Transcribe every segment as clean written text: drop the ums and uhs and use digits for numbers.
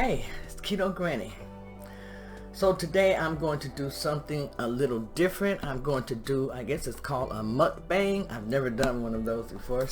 Hey, it's Keto Granny. So today I'm going to do something a little different. I'm going to do, I guess it's called a mukbang. I've never done one of those before.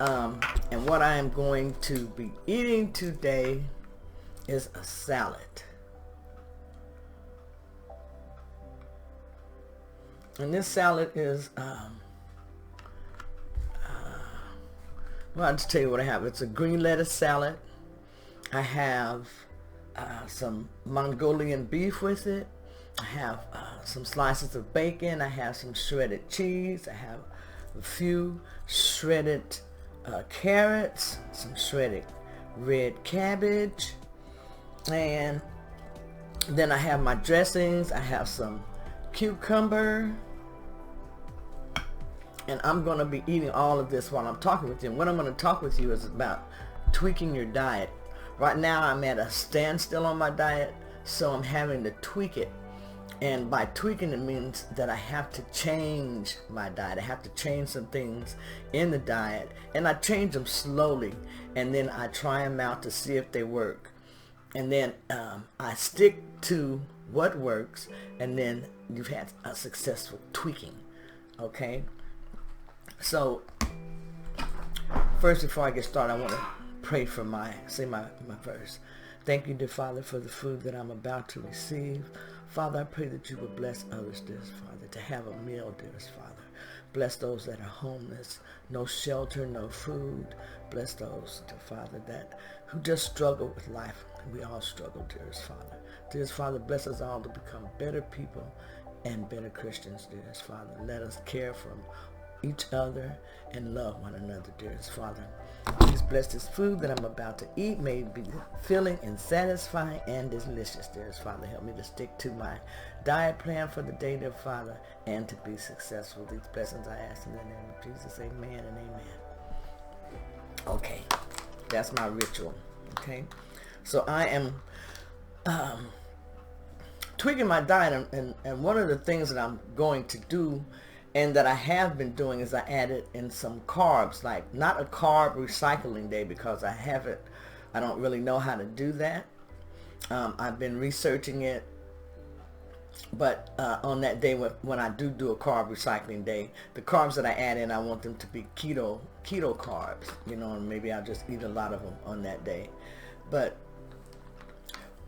And what I am going to be eating today is a salad. And this salad is, well, I'll just tell you what I have. It's a green lettuce salad. I have some Mongolian beef with it. I have some slices of bacon. I have some shredded cheese. I have a few shredded carrots, some shredded red cabbage, and then I have my dressings. I have some cucumber, and I'm going to be eating all of this while I'm talking with you. And what I'm going to talk with you is about tweaking your diet. Right now I'm at a standstill on my diet, so I'm having to tweak it. And by tweaking it means that I have to change my diet. I have to change some things in the diet, and I change them slowly, and then I try them out to see if they work. And then I stick to what works, and then you've had a successful tweaking. Okay? So first, before I get started, I want to pray for my verse. Thank you, dear Father, for the food that I'm about to receive. Father, I pray that you would bless others, dearest Father, to have a meal, dearest Father. Bless those that are homeless, no shelter, no food. Bless those, dear Father, who just struggle with life. We all struggle, dearest Father. Dearest Father, bless us all to become better people and better Christians, dearest Father. Let us care for each other and love one another, dearest Father. Please bless this food that I'm about to eat. May it be filling and satisfying and delicious, dearest Father. Help me to stick to my diet plan for the day, dear Father, and to be successful. These blessings I ask in the name of Jesus. Amen and amen. Okay, that's my ritual. Okay, so I am tweaking my diet, and one of the things that I'm going to do and that I have been doing is I added in some carbs, like not a carb recycling day because I don't really know how to do that. I've been researching it, but on that day when I do a carb recycling day, the carbs that I add in, I want them to be keto carbs, and maybe I'll just eat a lot of them on that day. But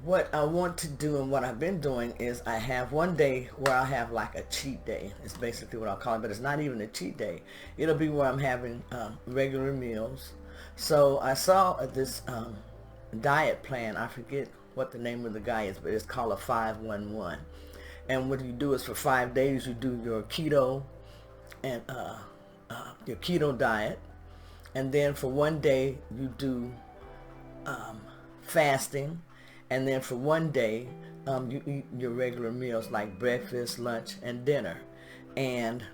what I want to do and what I've been doing is I have one day where I'll have like a cheat day. It's basically what I'll call it, but it's not even a cheat day. It'll be where I'm having regular meals. So I saw this diet plan. I forget what the name of the guy is, but it's called a 5-1-1. And what you do is for 5 days you do your keto and your keto diet, and then for one day you do fasting. And then for one day, you eat your regular meals like breakfast, lunch, and dinner. And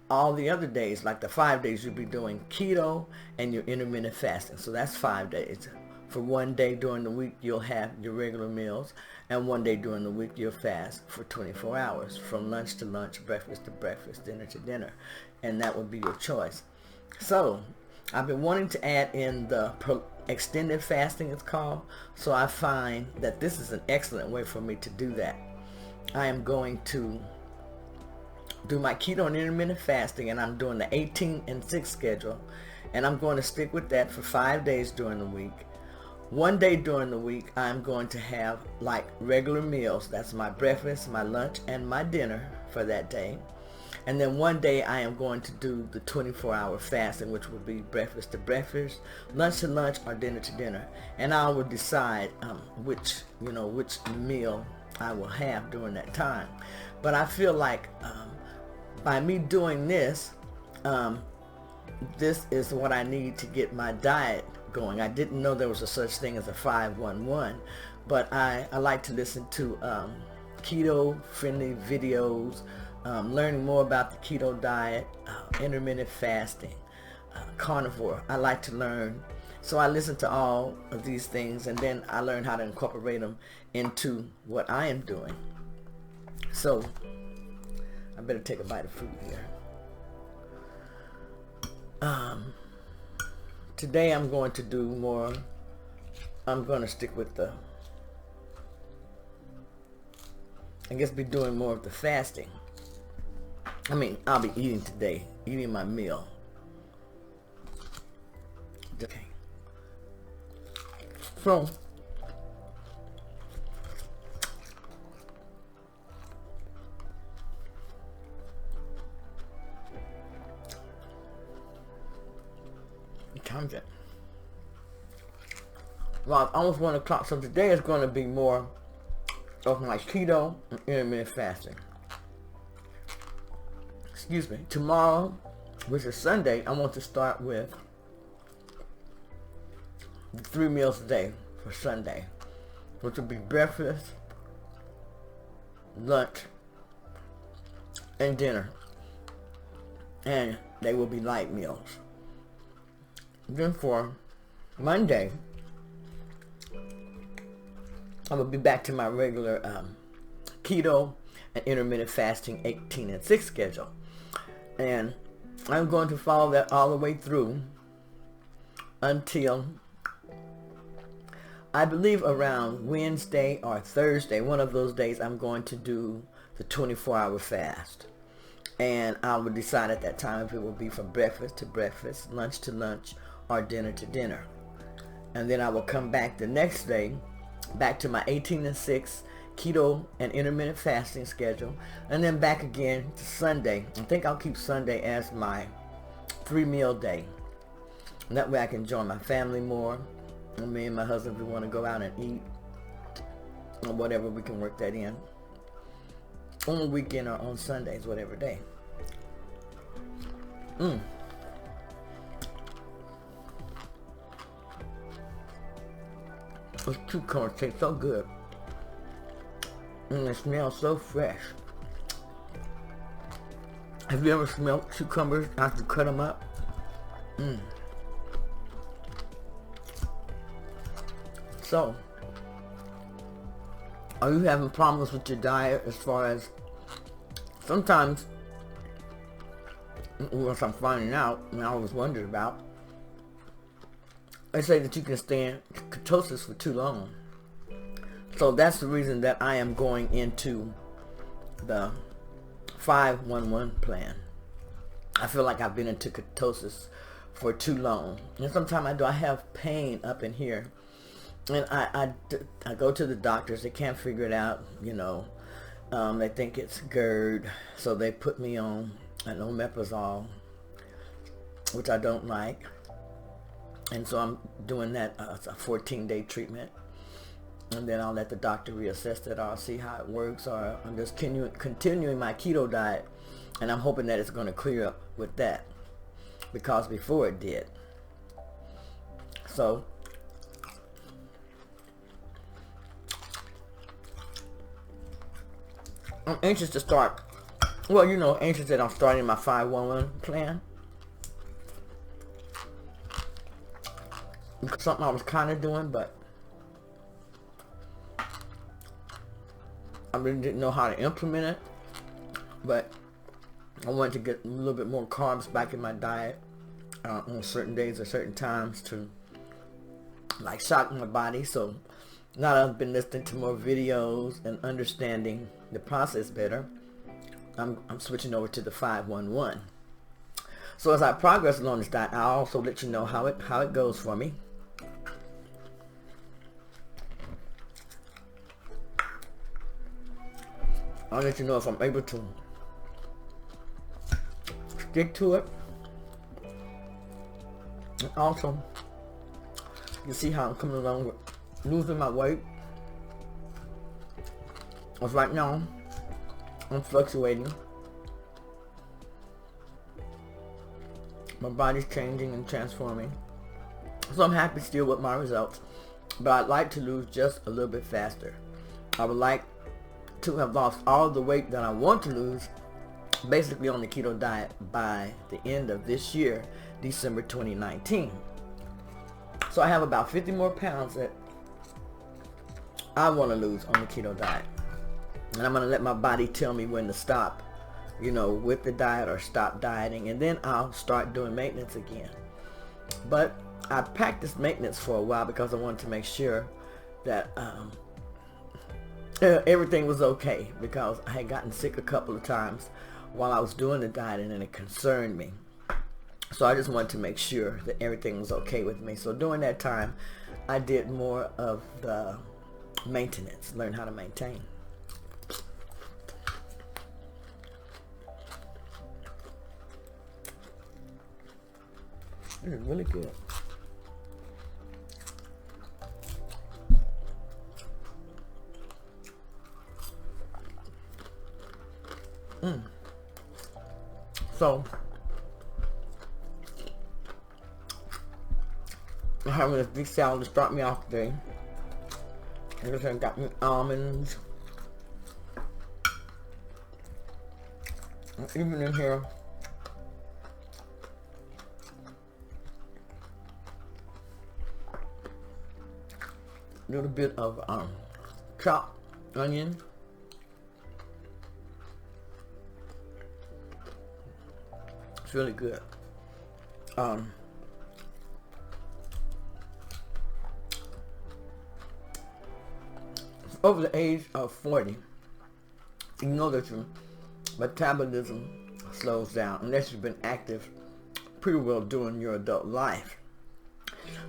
all the other days, like the 5 days, you'll be doing keto and your intermittent fasting. So that's 5 days. For one day during the week, you'll have your regular meals. And one day during the week, you'll fast for 24 hours. From lunch to lunch, breakfast to breakfast, dinner to dinner. And that would be your choice. So I've been wanting to add in the extended fasting, it's called. So I find that this is an excellent way for me to do that. I am going to do my keto and intermittent fasting, and I'm doing the 18-6 schedule, and I'm going to stick with that for 5 days during the week. One day during the week I'm going to have like regular meals. That's my breakfast, my lunch, and my dinner for that day. And then one day I am going to do the 24-hour fasting, which will be breakfast to breakfast, lunch to lunch, or dinner to dinner. And I will decide which meal I will have during that time. But I feel like by me doing this, this is what I need to get my diet going. I didn't know there was a such thing as a 5-1-1, but I like to listen to keto-friendly videos, learning more about the keto diet, intermittent fasting, carnivore. I like to learn. So I listen to all of these things, and then I learn how to incorporate them into what I am doing. So I better take a bite of food here. Today I'm going to do more I'm going to stick with the, I guess be doing more of the fasting. I mean, I'll be eating today, eating my meal. Okay. So, what time is it? Well, it's almost 1 o'clock, so today is going to be more of my keto and intermittent fasting. Excuse me. Tomorrow, which is Sunday, I want to start with 3 meals a day for Sunday, which will be breakfast, lunch, and dinner. And they will be light meals. Then for Monday, I will be back to my regular keto and intermittent fasting 18 and 6 schedule. And I'm going to follow that all the way through until I believe around Wednesday or Thursday. One of those days I'm going to do the 24-hour fast. And I will decide at that time if it will be from breakfast to breakfast, lunch to lunch, or dinner to dinner. And then I will come back the next day, back to my 18 and 6 keto and intermittent fasting schedule, and then back again to Sunday. I think I'll keep Sunday as my 3-meal day. And that way I can join my family more. And me and my husband, if we want to go out and eat or whatever, we can work that in on the weekend or on Sundays, whatever day. Those cucumbers taste so good. And they smell so fresh. Have you ever smelled cucumbers after you cut them up? So, are you having problems with your diet as far as, sometimes, what I'm finding out, and I always wondered about, they say that you can stay in ketosis for too long. So that's the reason that I am going into the 5-1-1 plan. I feel like I've been into ketosis for too long. And sometimes I have pain up in here. And I go to the doctors. They can't figure it out, you know. They think it's GERD. So they put me on an omeprazole, which I don't like. And so I'm doing that. It's a 14-day treatment. And then I'll let the doctor reassess that. I'll see how it works. Or I'm just continuing my keto diet. And I'm hoping that it's going to clear up with that. Because before it did. So I'm anxious to start. Well, you know, anxious that I'm starting my 5-1-1 plan. Something I was kind of doing, but I really didn't know how to implement it. But I wanted to get a little bit more carbs back in my diet on certain days or certain times to like shock my body. So now that I've been listening to more videos and understanding the process better, I'm switching over to the 5-1-1. So as I progress along this diet, I'll also let you know how it goes for me. I'll let you know if I'm able to stick to it. And also, you see how I'm coming along with losing my weight. Because right now, I'm fluctuating. My body's changing and transforming. So I'm happy still with my results. But I'd like to lose just a little bit faster. I would like to have lost all the weight that I want to lose basically on the keto diet by the end of this year, December 2019. So I have about 50 more pounds that I want to lose on the keto diet. And I'm going to let my body tell me when to stop, you know, with the diet or stop dieting. And then I'll start doing maintenance again. But I practiced maintenance for a while because I wanted to make sure that everything was okay, because I had gotten sick a couple of times while I was doing the dieting and it concerned me. So I just wanted to make sure that everything was okay with me. So during that time, I did more of the maintenance, learn how to maintain. It is really good. So I'm having this big salad to start me off today. I just got me almonds. And even in here, a little bit of chopped onion. It's really good. Over the age of 40, you know that your metabolism slows down unless you've been active pretty well during your adult life.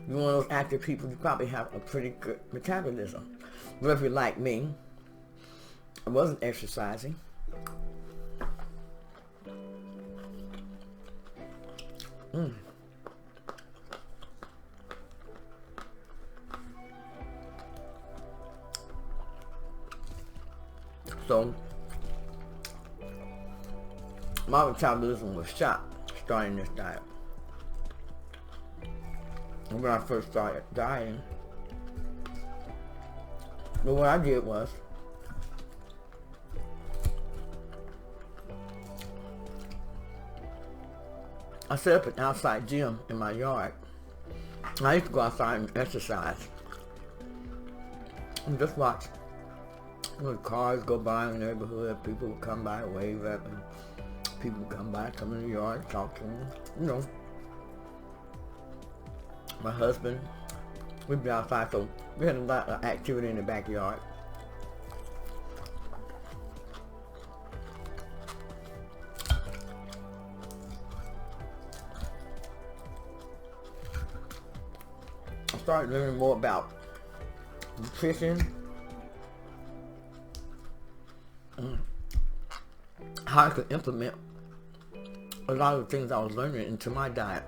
You're one of those active people, you probably have a pretty good metabolism. But if you're like me, I wasn't exercising. So my metabolism was shot starting this diet. And when I first started dieting, but what I did was I set up an outside gym in my yard. I used to go outside and exercise and just watch. When cars go by in the neighborhood, people would come by, wave at them. People would come by, come in the yard, talk to them. You know, my husband, we'd be outside, so we had a lot of activity in the backyard. I started learning more about nutrition, how I could implement a lot of the things I was learning into my diet.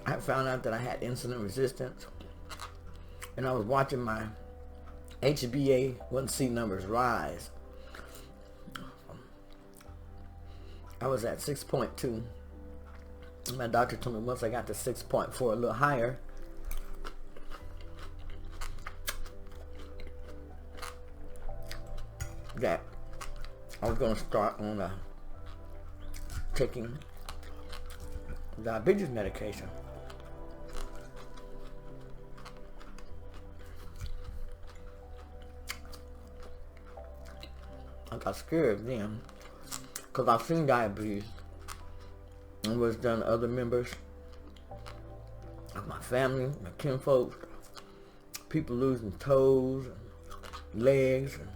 I found out that I had insulin resistance, and I was watching my HbA1c numbers rise. I was at 6.2. My doctor told me once I got to 6.4, a little higher, that I was going to start on taking diabetes medication. I got scared then, because I've seen diabetes and was done to other members of my family, my kinfolk, people losing toes and legs, and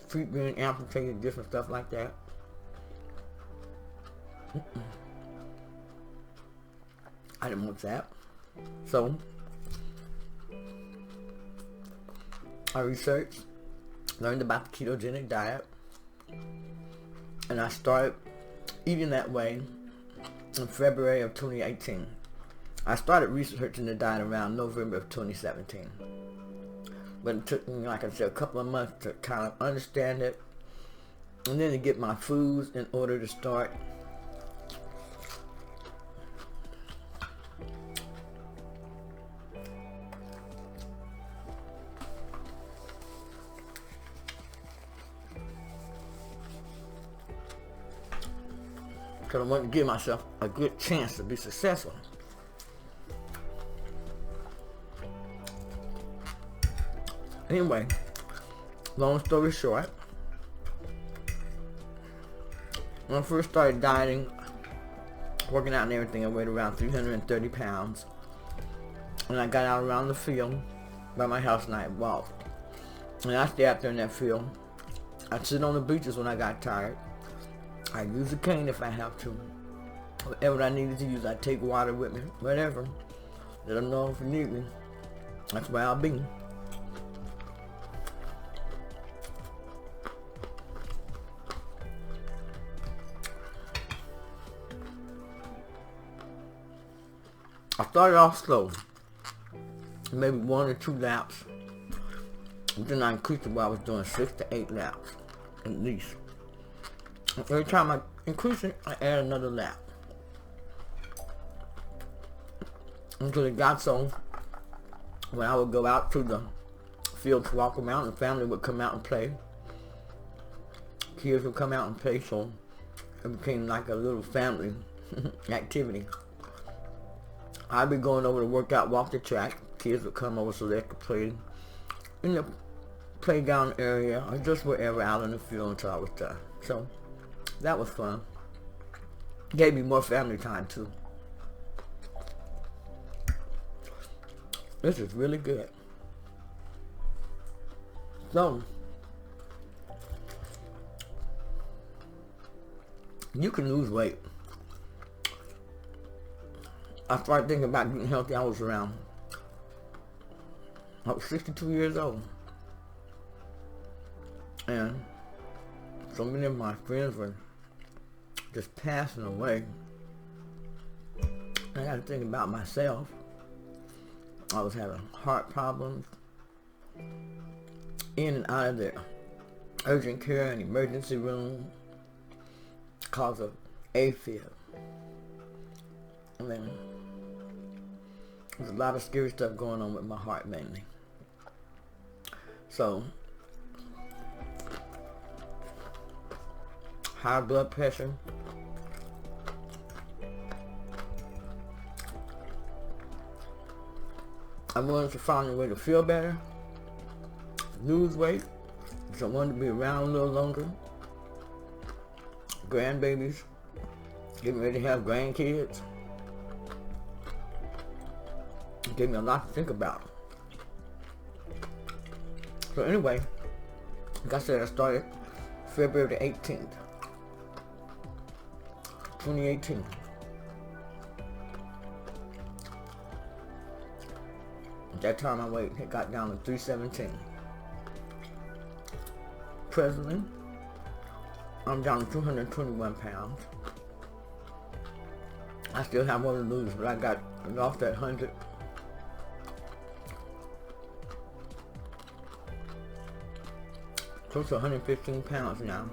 feet being amputated, different stuff like that. I didn't want that. So I researched, learned about the ketogenic diet, and I started eating that way in February of 2018. I started researching the diet around November of 2017. But it took me, like I said, a couple of months to kind of understand it, and then to get my foods in order to start. Because I wanted to give myself a good chance to be successful. Anyway, long story short, when I first started dieting, working out and everything, I weighed around 330 pounds. And I got out around the field by my house and I walked. And I stay out there in that field. I'd sit on the bleachers when I got tired. I'd use a cane if I have to. Whatever I needed to use, I'd take water with me. Whatever. Let them know if you need me. That's where I'll be. I started off slow. Maybe 1 or 2 laps. And then I increased it while I was doing 6 to 8 laps. At least. And every time I increase it, I add another lap. Until it got so when I would go out to the field to walk around, the family would come out and play. Kids would come out and play, so it became like a little family activity. I'd be going over to work out, walk the track. Kids would come over so they could play in the playground area or just wherever out in the field until I was done. So that was fun. Gave me more family time too. This is really good. So you can lose weight. I started thinking about getting healthy. I was 62 years old. And so many of my friends were just passing away. I got to think about myself. I was having heart problems, in and out of the urgent care and emergency room because of AFib. I mean, there's a lot of scary stuff going on with my heart mainly. So, high blood pressure, I wanted to find a way to feel better, lose weight, so I wanted to be around a little longer, grandbabies, getting ready to have grandkids. It gave me a lot to think about. So anyway, like I said, I started February the 18th, 2018. At that time my weight had got down to 317. Presently, I'm down to 221 pounds. I still have more to lose, but I lost that 100. Close to 115 pounds now.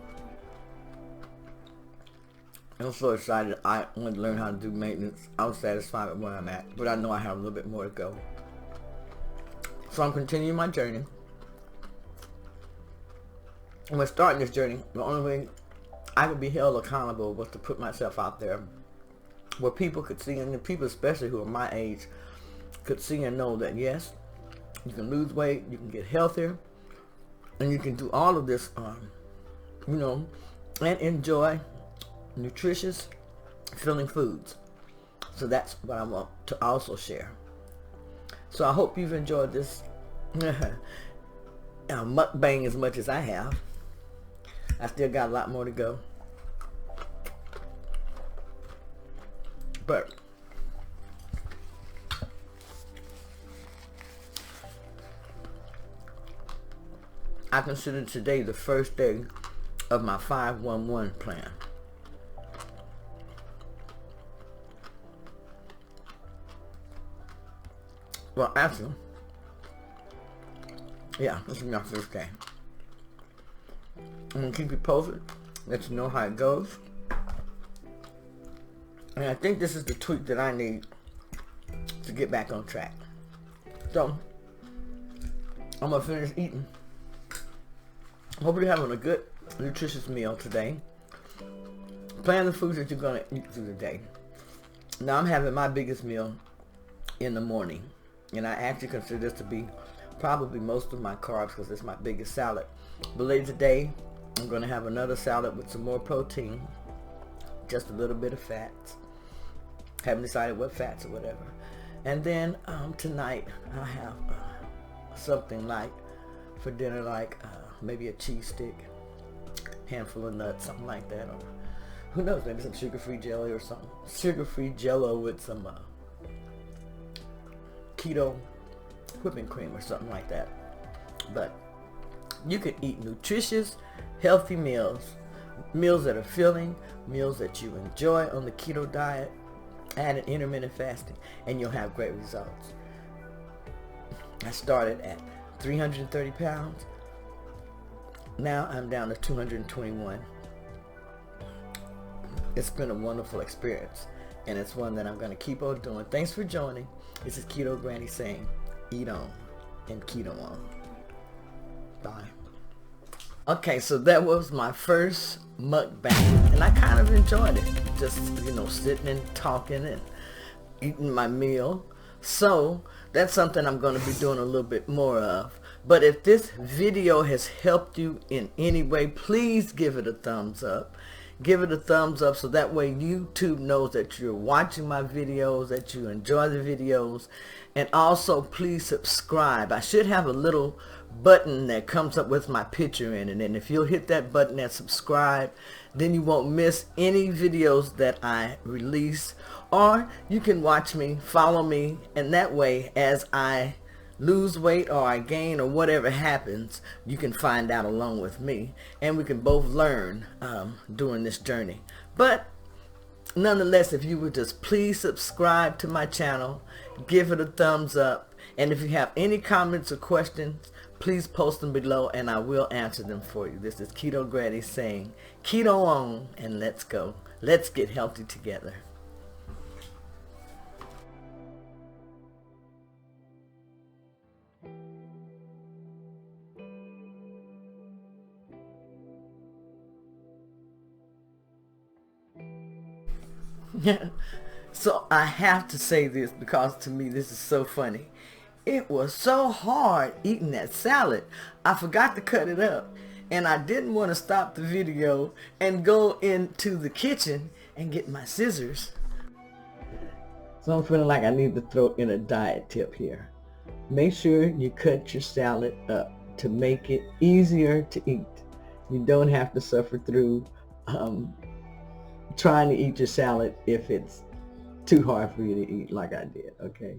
I'm so excited. I want to learn how to do maintenance. I was satisfied with where I'm at, but I know I have a little bit more to go. So I'm continuing my journey. And when starting this journey, the only way I could be held accountable was to put myself out there where people could see, and the people especially who are my age could see and know that yes, you can lose weight, you can get healthier, and you can do all of this, and enjoy nutritious, filling foods. So that's what I want to also share. So I hope you've enjoyed this mukbang as much as I have. I still got a lot more to go. But I consider today the first day of my 5-1-1 plan. Well, actually, yeah, this is my first day. I'm going to keep you posted, let you know how it goes. And I think this is the tweak that I need to get back on track. So, I'm going to finish eating. Hope you're having a good, nutritious meal today. Plan the foods that you're going to eat through the day. Now, I'm having my biggest meal in the morning. And I actually consider this to be probably most of my carbs because it's my biggest salad. But later today, I'm going to have another salad with some more protein, just a little bit of fats, Haven't decided what fats or whatever. And then tonight I'll have something light for dinner, like maybe a cheese stick, handful of nuts, something like that, or who knows, maybe some sugar-free jelly or something. Sugar-free jello with some keto whipping cream or something like that. But you can eat nutritious, healthy meals that are filling, meals that you enjoy on the keto diet, add an intermittent fasting, and you'll have great results. I started at 330 pounds. Now I'm down to 221. It's been a wonderful experience, and it's one that I'm going to keep on doing. Thanks for joining. This is Keto Granny saying, eat on and keto on. Bye. Okay, so that was my first mukbang, and I kind of enjoyed it. Just, sitting and talking and eating my meal. So that's something I'm going to be doing a little bit more of. But if this video has helped you in any way, please give it a thumbs up. Give it a thumbs up so that way YouTube knows that you're watching my videos, that you enjoy the videos. And also, please subscribe. I should have a little button that comes up with my picture in it. And if you'll hit that button and subscribe, then you won't miss any videos that I release. Or you can watch me, follow me, and that way as I lose weight or I gain or whatever happens, you can find out along with me, and we can both learn during this journey. But nonetheless, if you would just please subscribe to my channel, give it a thumbs up, and if you have any comments or questions, please post them below and I will answer them for you. This is Keto Granny saying, keto on, and let's go. Let's get healthy together. So I have to say this because to me this is so funny. It was so hard eating that salad. I forgot to cut it up, and I didn't want to stop the video and go into the kitchen and get my scissors. So I'm feeling like I need to throw in a diet tip here. Make sure you cut your salad up to make it easier to eat. You don't have to suffer through trying to eat your salad if it's too hard for you to eat like I did, okay?